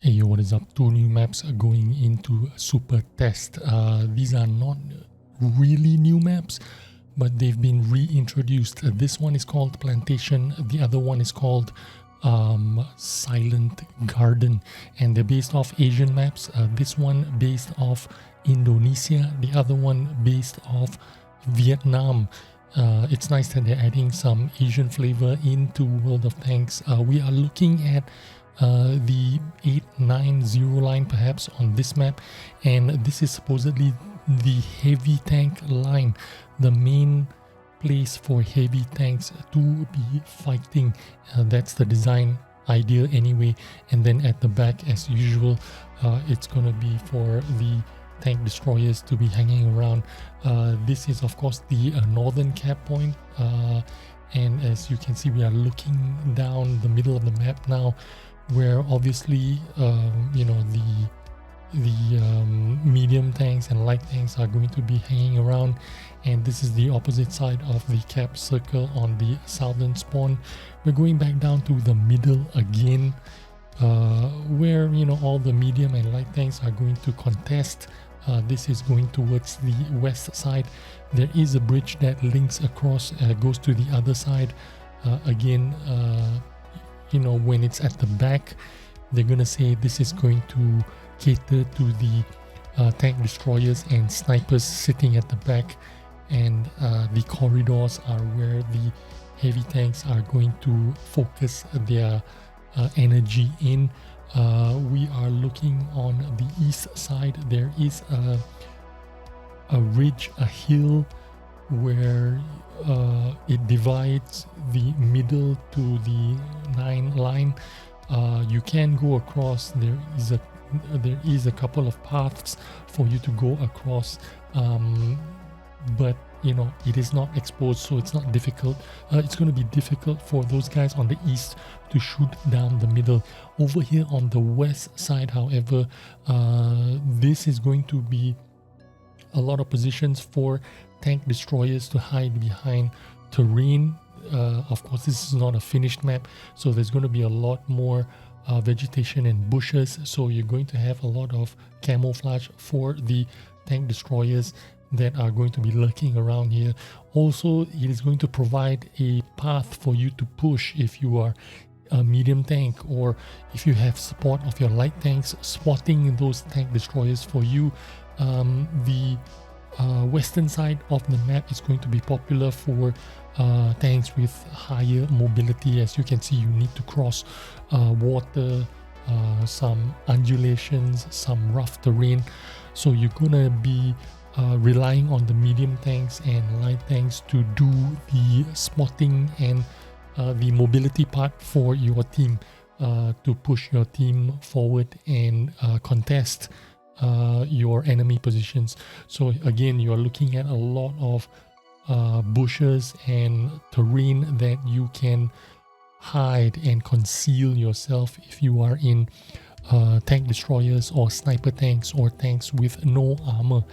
Hey yo, what is up? Two new maps are going into super test. These are not really new maps, but they've been reintroduced. This one is called Plantation, the other one is called Silent Garden, and they're based off Asian maps. This one based off Indonesia, the other one based off Vietnam. It's nice that they're adding some Asian flavor into World of Tanks. We are looking at the 890 line perhaps on this map, and this is supposedly the heavy tank line, the main place for heavy tanks to be fighting. That's the design idea anyway, and then at the back as usual it's gonna be for the tank destroyers to be hanging around. This is of course the northern cap point, and as you can see we are looking down the middle of the map now, where obviously the medium tanks and light tanks are going to be hanging around, and this is the opposite side of the cap circle on the southern spawn. We're going back down to the middle again, where all the medium and light tanks are going to contest. This is going towards the west side. There is a bridge that links across, goes to the other side. When it's at the back, they're gonna say this is going to cater to the tank destroyers and snipers sitting at the back, and the corridors are where the heavy tanks are going to focus their energy in. We are looking on the east side. There is a ridge, a hill, where it divides the middle to the 9 line. You can go across. There is a couple of paths for you to go across, but it is not exposed, so it's not difficult. It's going to be difficult for those guys on the east to shoot down the middle. Over here on the west side, however, this is going to be a lot of positions for tank destroyers to hide behind terrain. Of course, this is not a finished map, so there's going to be a lot more vegetation and bushes, so you're going to have a lot of camouflage for the tank destroyers that are going to be lurking around here. Also, it is going to provide a path for you to push if you are a medium tank, or if you have support of your light tanks spotting those tank destroyers for you. The western side of the map is going to be popular for tanks with higher mobility. As you can see, you need to cross water, some undulations, some rough terrain, so you're gonna be relying on the medium tanks and light tanks to do the spotting and the mobility part for your team, to push your team forward and contest your enemy positions. So again, you are looking at a lot of bushes and terrain that you can hide and conceal yourself if you are in tank destroyers or sniper tanks or tanks with no armor.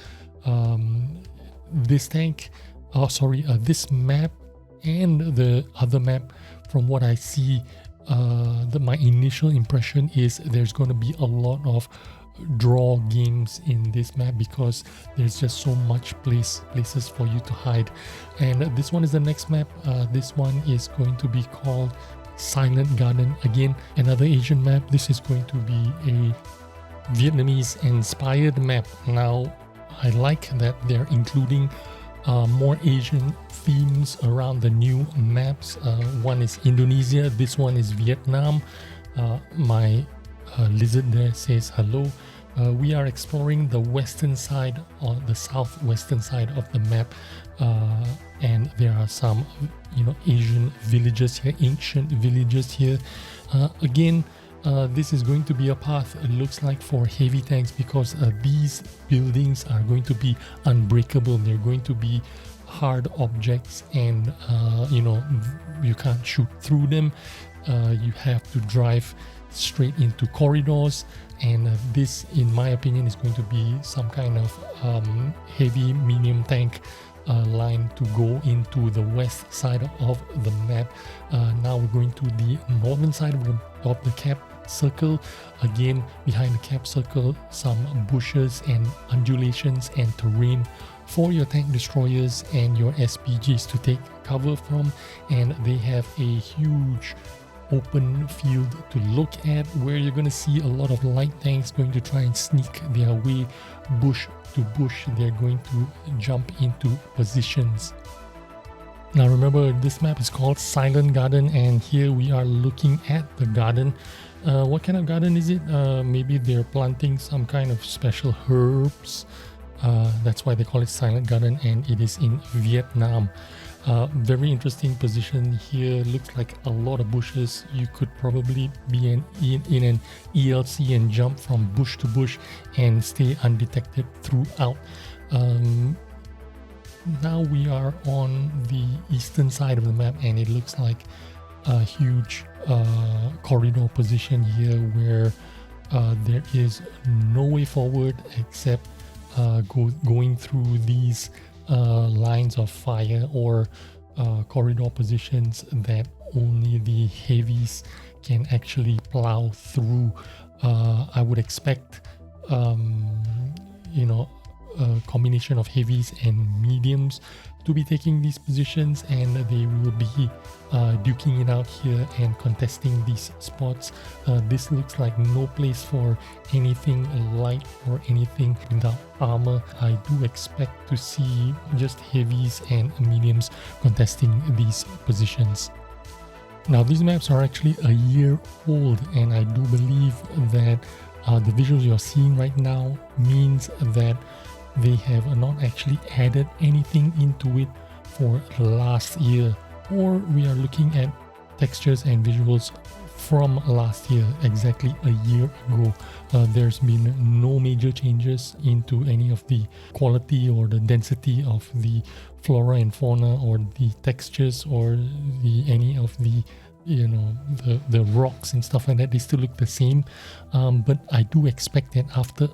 This map and the other map, from what I see, my initial impression is there's going to be a lot of draw games in this map because there's just so much places for you to hide. And this one is the next map. This one is going to be called Silent Garden. Again, another Asian map. This is going to be a Vietnamese inspired map. Now, I like that they're including more Asian themes around the new maps. One is Indonesia, this one is Vietnam. My lizard there says hello. We are exploring the western side or the southwestern side of the map, and there are some Asian villages here, ancient villages here. Again, this is going to be a path, it looks like, for heavy tanks, because these buildings are going to be unbreakable. They're going to be hard objects, and you can't shoot through them. You have to drive straight into corridors, and this, in my opinion, is going to be some kind of heavy medium tank line to go into the west side of the map. Now we're going to the northern side of the cap circle. Again, behind the cap circle, some bushes and undulations and terrain for your tank destroyers and your SPGs to take cover from, and they have a huge open field to look at where you're going to see a lot of light tanks going to try and sneak their way bush to bush. They're going to jump into positions. Now remember, this map is called Silent Garden, and here we are looking at the garden. What kind of garden is it? Maybe they're planting some kind of special herbs. That's why they call it Silent Garden, and it is in Vietnam. Very interesting position here. Looks like a lot of bushes. You could probably be in an ELC and jump from bush to bush and stay undetected throughout. Now we are on the eastern side of the map, and it looks like a huge corridor position here where there is no way forward except going through these lines of fire or corridor positions that only the heavies can actually plow through. I would expect a combination of heavies and mediums to be taking these positions, and they will be duking it out here and contesting these spots. This looks like no place for anything light or anything without armor. I do expect to see just heavies and mediums contesting these positions. Now these maps are actually a year old, and I do believe that the visuals you're seeing right now means that they have not actually added anything into it for last year, or we are looking at textures and visuals from last year, exactly a year ago. There's been no major changes into any of the quality or the density of the flora and fauna, or the textures, or any of the the rocks and stuff like that. They still look the same, but I do expect that after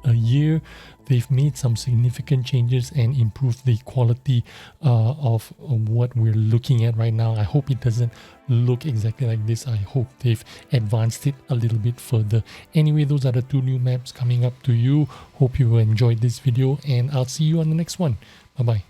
a year they've made some significant changes and improved the quality of what we're looking at right now. I hope it doesn't look exactly like this. I hope they've advanced it a little bit further. Anyway, those are the two new maps coming up to you. Hope you enjoyed this video, and I'll see you on the next one. Bye bye.